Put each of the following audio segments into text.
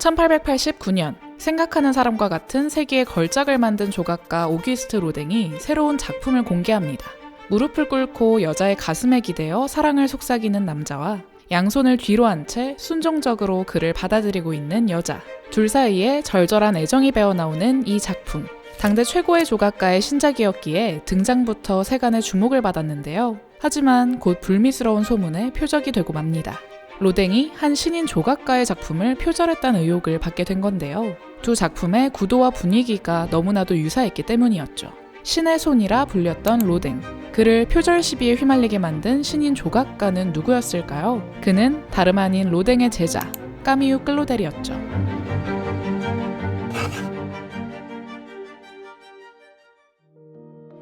1889년 생각하는 사람과 같은 세기의 걸작을 만든 조각가 오기스트 로댕이 새로운 작품을 공개합니다. 무릎을 꿇고 여자의 가슴에 기대어 사랑을 속삭이는 남자와 양손을 뒤로 한 채 순종적으로 그를 받아들이고 있는 여자, 둘 사이에 절절한 애정이 배어나오는 이 작품. 당대 최고의 조각가의 신작이었기에 등장부터 세간의 주목을 받았는데요. 하지만 곧 불미스러운 소문에 표적이 되고 맙니다. 로댕이 한 신인 조각가의 작품을 표절했다는 의혹을 받게 된 건데요. 두 작품의 구도와 분위기가 너무나도 유사했기 때문이었죠. 신의 손이라 불렸던 로댕. 그를 표절 시비에 휘말리게 만든 신인 조각가는 누구였을까요? 그는 다름 아닌 로댕의 제자, 까미유 클로델이었죠.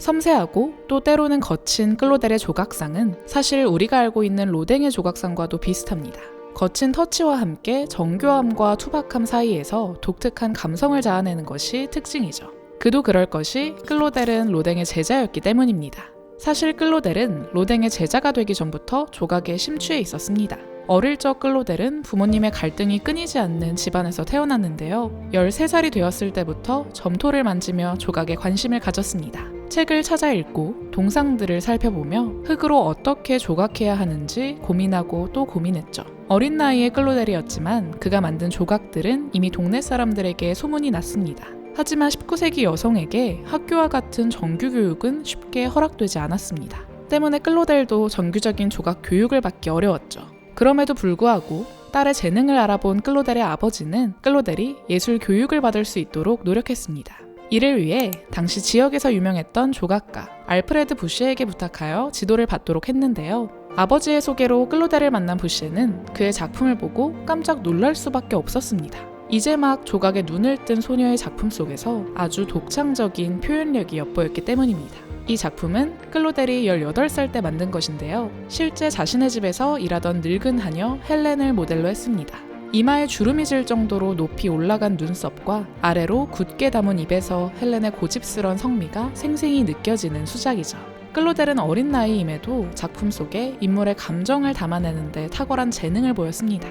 섬세하고 또 때로는 거친 클로델의 조각상은 사실 우리가 알고 있는 로댕의 조각상과도 비슷합니다. 거친 터치와 함께 정교함과 투박함 사이에서 독특한 감성을 자아내는 것이 특징이죠. 그도 그럴 것이 클로델은 로댕의 제자였기 때문입니다. 사실 클로델은 로댕의 제자가 되기 전부터 조각에 심취해 있었습니다. 어릴 적 클로델은 부모님의 갈등이 끊이지 않는 집안에서 태어났는데요. 13살이 되었을 때부터 점토를 만지며 조각에 관심을 가졌습니다. 책을 찾아 읽고 동상들을 살펴보며 흙으로 어떻게 조각해야 하는지 고민하고 또 고민했죠. 어린 나이의 클로델이었지만 그가 만든 조각들은 이미 동네 사람들에게 소문이 났습니다. 하지만 19세기 여성에게 학교와 같은 정규 교육은 쉽게 허락되지 않았습니다. 때문에 클로델도 정규적인 조각 교육을 받기 어려웠죠. 그럼에도 불구하고 딸의 재능을 알아본 클로델의 아버지는 클로델이 예술 교육을 받을 수 있도록 노력했습니다. 이를 위해 당시 지역에서 유명했던 조각가 알프레드 부시에게 부탁하여 지도를 받도록 했는데요. 아버지의 소개로 클로델을 만난 부시는 그의 작품을 보고 깜짝 놀랄 수밖에 없었습니다. 이제 막 조각에 눈을 뜬 소녀의 작품 속에서 아주 독창적인 표현력이 엿보였기 때문입니다. 이 작품은 클로델이 18살 때 만든 것인데요. 실제 자신의 집에서 일하던 늙은 하녀 헬렌을 모델로 했습니다. 이마에 주름이 질 정도로 높이 올라간 눈썹과 아래로 굳게 담은 입에서 헬렌의 고집스런 성미가 생생히 느껴지는 수작이죠. 클로델은 어린 나이임에도 작품 속에 인물의 감정을 담아내는 데 탁월한 재능을 보였습니다.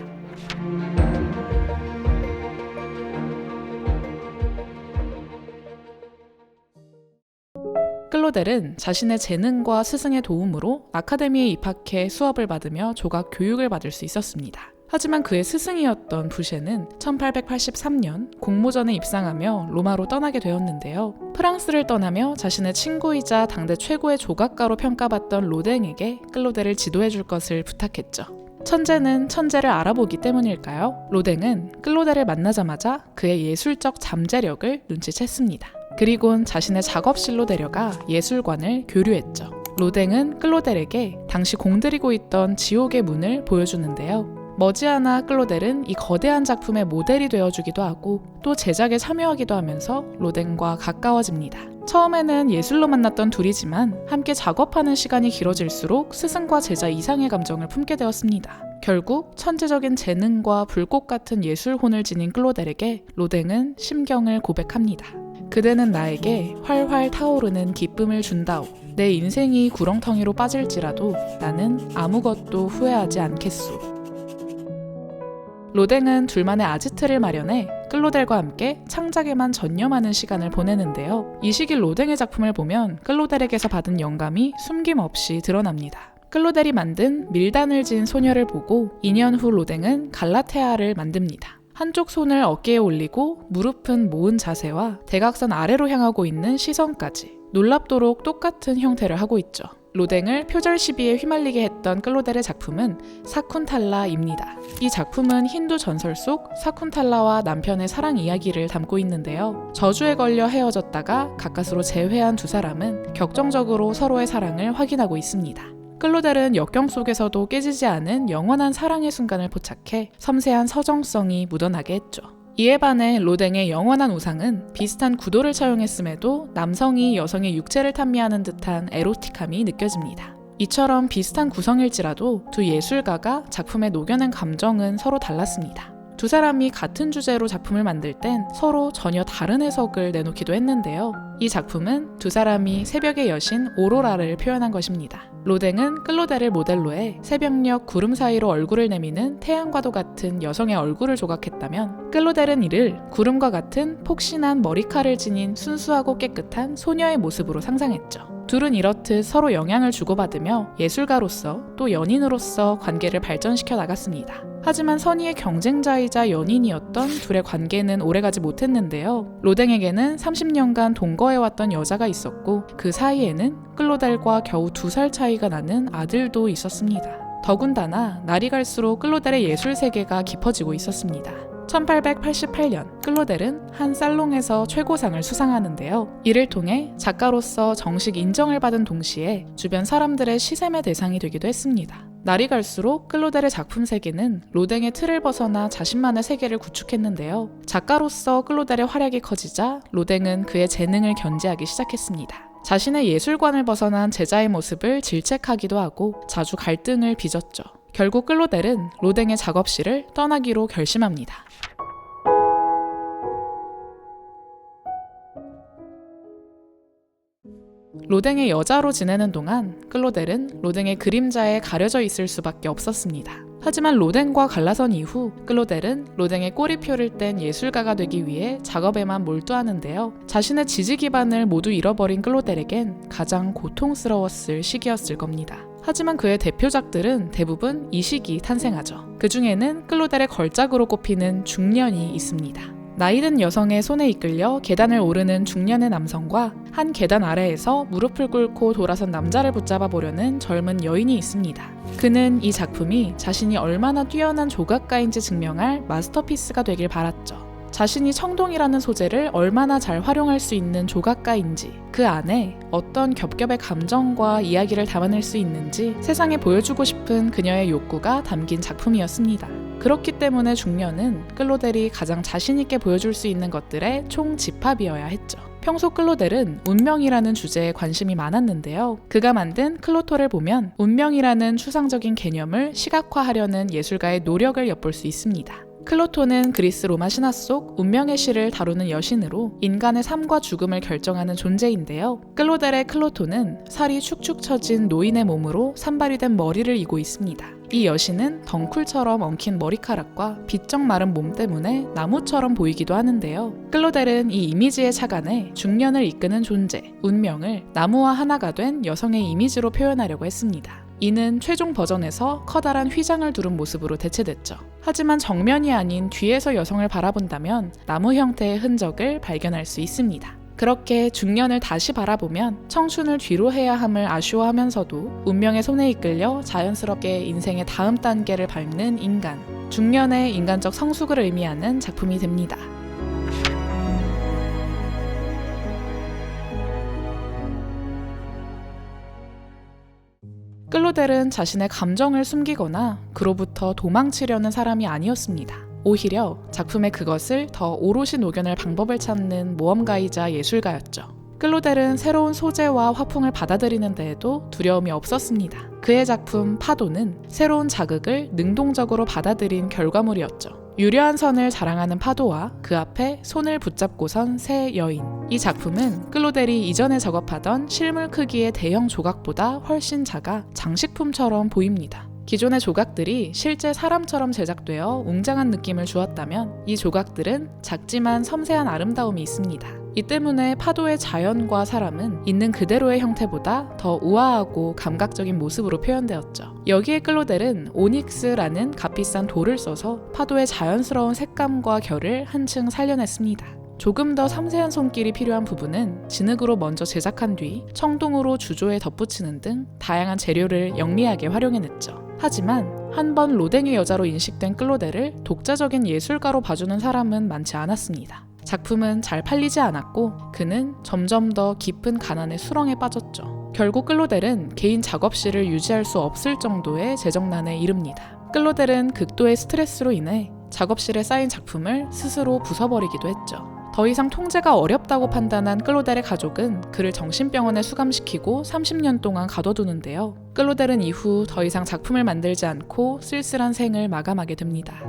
클로델은 자신의 재능과 스승의 도움으로 아카데미에 입학해 수업을 받으며 조각 교육을 받을 수 있었습니다. 하지만 그의 스승이었던 부셰는 1883년 공모전에 입상하며 로마로 떠나게 되었는데요. 프랑스를 떠나며 자신의 친구이자 당대 최고의 조각가로 평가받던 로댕에게 클로델을 지도해줄 것을 부탁했죠. 천재는 천재를 알아보기 때문일까요? 로댕은 클로델을 만나자마자 그의 예술적 잠재력을 눈치챘습니다. 그리곤 자신의 작업실로 데려가 예술관을 교류했죠. 로댕은 클로델에게 당시 공들이고 있던 지옥의 문을 보여주는데요. 머지않아 클로델은 이 거대한 작품의 모델이 되어주기도 하고 또 제작에 참여하기도 하면서 로댕과 가까워집니다. 처음에는 예술로 만났던 둘이지만 함께 작업하는 시간이 길어질수록 스승과 제자 이상의 감정을 품게 되었습니다. 결국 천재적인 재능과 불꽃 같은 예술혼을 지닌 클로델에게 로댕은 심경을 고백합니다. 그대는 나에게 활활 타오르는 기쁨을 준다오. 내 인생이 구렁텅이로 빠질지라도 나는 아무것도 후회하지 않겠소. 로댕은 둘만의 아지트를 마련해 클로델과 함께 창작에만 전념하는 시간을 보내는데요. 이 시기 로댕의 작품을 보면 클로델에게서 받은 영감이 숨김없이 드러납니다. 클로델이 만든 밀단을 진 소녀를 보고 2년 후 로댕은 갈라테아를 만듭니다. 한쪽 손을 어깨에 올리고 무릎은 모은 자세와 대각선 아래로 향하고 있는 시선까지 놀랍도록 똑같은 형태를 하고 있죠. 로댕을 표절 시비에 휘말리게 했던 클로델의 작품은 사쿤탈라입니다. 이 작품은 힌두 전설 속 사쿤탈라와 남편의 사랑 이야기를 담고 있는데요. 저주에 걸려 헤어졌다가 가까스로 재회한 두 사람은 격정적으로 서로의 사랑을 확인하고 있습니다. 클로델은 역경 속에서도 깨지지 않은 영원한 사랑의 순간을 포착해 섬세한 서정성이 묻어나게 했죠. 이에 반해 로댕의 영원한 우상은 비슷한 구도를 차용했음에도 남성이 여성의 육체를 탐미하는 듯한 에로틱함이 느껴집니다. 이처럼 비슷한 구성일지라도 두 예술가가 작품에 녹여낸 감정은 서로 달랐습니다. 두 사람이 같은 주제로 작품을 만들 땐 서로 전혀 다른 해석을 내놓기도 했는데요. 이 작품은 두 사람이 새벽의 여신 오로라를 표현한 것입니다. 로댕은 클로데를 모델로 해 새벽녘 구름 사이로 얼굴을 내미는 태양과도 같은 여성의 얼굴을 조각했다면, 클로델은 이를 구름과 같은 폭신한 머리칼을 지닌 순수하고 깨끗한 소녀의 모습으로 상상했죠. 둘은 이렇듯 서로 영향을 주고받으며 예술가로서 또 연인으로서 관계를 발전시켜 나갔습니다. 하지만 선의의 경쟁자이자 연인이었던 둘의 관계는 오래가지 못했는데요. 로댕에게는 30년간 동거해왔던 여자가 있었고, 그 사이에는 클로델과 겨우 2살 차이가 나는 아들도 있었습니다. 더군다나 날이 갈수록 클로델의 예술 세계가 깊어지고 있었습니다. 1888년 클로델은 한 살롱에서 최고상을 수상하는데요. 이를 통해 작가로서 정식 인정을 받은 동시에 주변 사람들의 시샘의 대상이 되기도 했습니다. 날이 갈수록 클로델의 작품 세계는 로댕의 틀을 벗어나 자신만의 세계를 구축했는데요. 작가로서 클로델의 활약이 커지자 로댕은 그의 재능을 견제하기 시작했습니다. 자신의 예술관을 벗어난 제자의 모습을 질책하기도 하고 자주 갈등을 빚었죠. 결국 클로델은 로댕의 작업실을 떠나기로 결심합니다. 로댕의 여자로 지내는 동안 클로델은 로댕의 그림자에 가려져 있을 수밖에 없었습니다. 하지만 로댕과 갈라선 이후 클로델은 로댕의 꼬리표를 뗀 예술가가 되기 위해 작업에만 몰두하는데요. 자신의 지지 기반을 모두 잃어버린 클로델에겐 가장 고통스러웠을 시기였을 겁니다. 하지만 그의 대표작들은 대부분 이 시기 탄생하죠. 그 중에는 클로델의 걸작으로 꼽히는 중년이 있습니다. 나이든 여성의 손에 이끌려 계단을 오르는 중년의 남성과 한 계단 아래에서 무릎을 꿇고 돌아선 남자를 붙잡아 보려는 젊은 여인이 있습니다. 그는 이 작품이 자신이 얼마나 뛰어난 조각가인지 증명할 마스터피스가 되길 바랐죠. 자신이 청동이라는 소재를 얼마나 잘 활용할 수 있는 조각가인지, 그 안에 어떤 겹겹의 감정과 이야기를 담아낼 수 있는지 세상에 보여주고 싶은 그녀의 욕구가 담긴 작품이었습니다. 그렇기 때문에 중년은 클로델이 가장 자신있게 보여줄 수 있는 것들의 총집합이어야 했죠. 평소 클로델은 운명이라는 주제에 관심이 많았는데요. 그가 만든 클로토를 보면 운명이라는 추상적인 개념을 시각화하려는 예술가의 노력을 엿볼 수 있습니다. 클로토는 그리스 로마 신화 속 운명의 시를 다루는 여신으로 인간의 삶과 죽음을 결정하는 존재인데요. 클로델의 클로토는 살이 축축 처진 노인의 몸으로 산발이 된 머리를 이고 있습니다. 이 여신은 덩쿨처럼 엉킨 머리카락과 비쩍 마른 몸 때문에 나무처럼 보이기도 하는데요. 클로델은 이 이미지에 착안해 중년을 이끄는 존재, 운명을 나무와 하나가 된 여성의 이미지로 표현하려고 했습니다. 이는 최종 버전에서 커다란 휘장을 두른 모습으로 대체됐죠. 하지만 정면이 아닌 뒤에서 여성을 바라본다면 나무 형태의 흔적을 발견할 수 있습니다. 그렇게 중년을 다시 바라보면 청춘을 뒤로 해야 함을 아쉬워하면서도 운명의 손에 이끌려 자연스럽게 인생의 다음 단계를 밟는 인간, 중년의 인간적 성숙을 의미하는 작품이 됩니다. 클로델은 자신의 감정을 숨기거나 그로부터 도망치려는 사람이 아니었습니다. 오히려 작품에 그것을 더 오롯이 녹여낼 방법을 찾는 모험가이자 예술가였죠. 클로델은 새로운 소재와 화풍을 받아들이는 데에도 두려움이 없었습니다. 그의 작품 파도는 새로운 자극을 능동적으로 받아들인 결과물이었죠. 유려한 선을 자랑하는 파도와 그 앞에 손을 붙잡고 선 새 여인. 이 작품은 클로델이 이전에 작업하던 실물 크기의 대형 조각보다 훨씬 작아 장식품처럼 보입니다. 기존의 조각들이 실제 사람처럼 제작되어 웅장한 느낌을 주었다면 이 조각들은 작지만 섬세한 아름다움이 있습니다. 이 때문에 파도의 자연과 사람은 있는 그대로의 형태보다 더 우아하고 감각적인 모습으로 표현되었죠. 여기에 클로델은 오닉스라는 값비싼 돌을 써서 파도의 자연스러운 색감과 결을 한층 살려냈습니다. 조금 더 섬세한 손길이 필요한 부분은 진흙으로 먼저 제작한 뒤 청동으로 주조에 덧붙이는 등 다양한 재료를 영리하게 활용해냈죠. 하지만 한 번 로댕의 여자로 인식된 클로델을 독자적인 예술가로 봐주는 사람은 많지 않았습니다. 작품은 잘 팔리지 않았고 그는 점점 더 깊은 가난의 수렁에 빠졌죠. 결국 클로델은 개인 작업실을 유지할 수 없을 정도의 재정난에 이릅니다. 클로델은 극도의 스트레스로 인해 작업실에 쌓인 작품을 스스로 부숴버리기도 했죠. 더 이상 통제가 어렵다고 판단한 클로델의 가족은 그를 정신병원에 수감시키고 30년 동안 가둬두는데요. 클로델은 이후 더 이상 작품을 만들지 않고 쓸쓸한 생을 마감하게 됩니다.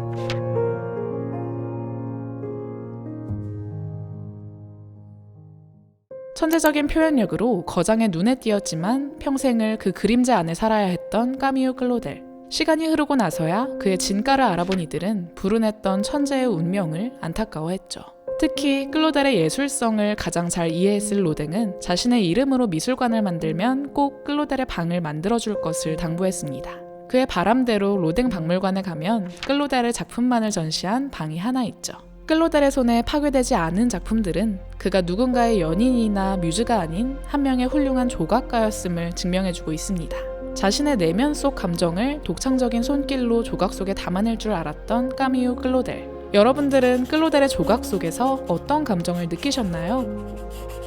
천재적인 표현력으로 거장의 눈에 띄었지만 평생을 그 그림자 안에 살아야 했던 까미유 클로델. 시간이 흐르고 나서야 그의 진가를 알아본 이들은 불운했던 천재의 운명을 안타까워했죠. 특히 클로델의 예술성을 가장 잘 이해했을 로댕은 자신의 이름으로 미술관을 만들면 꼭 클로델의 방을 만들어줄 것을 당부했습니다. 그의 바람대로 로댕 박물관에 가면 클로델의 작품만을 전시한 방이 하나 있죠. 클로델의 손에 파괴되지 않은 작품들은 그가 누군가의 연인이나 뮤즈가 아닌 한 명의 훌륭한 조각가였음을 증명해주고 있습니다. 자신의 내면 속 감정을 독창적인 손길로 조각 속에 담아낼 줄 알았던 까미유 클로델. 여러분들은 클로델의 조각 속에서 어떤 감정을 느끼셨나요?